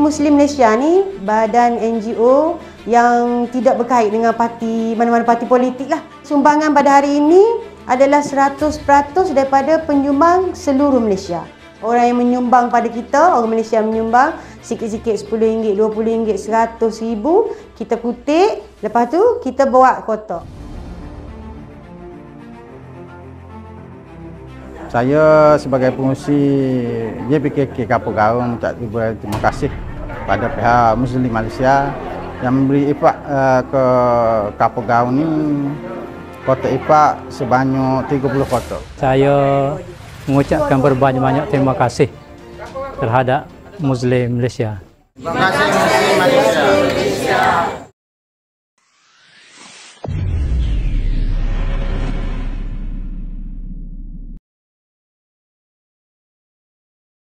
Muslim Malaysia ni badan NGO yang tidak berkait dengan parti, mana-mana parti politik lah. Sumbangan pada hari ini adalah 100% daripada penyumbang seluruh Malaysia. Orang yang menyumbang pada kita, orang Malaysia menyumbang sikit-sikit RM10, RM20, RM100,000, kita kutip, lepas tu kita buat kotak. Saya sebagai pengurusi JPKK Kampung Gaun mengucapkan terima kasih pada pihak Muslim Malaysia yang memberi IPAK ke Kampung Gaun ni kotak IPAK sebanyak 30 kotak. Saya mengucapkan berbanyak-banyak terima kasih terhadap Muslim Malaysia. Terima kasih Muslim Malaysia.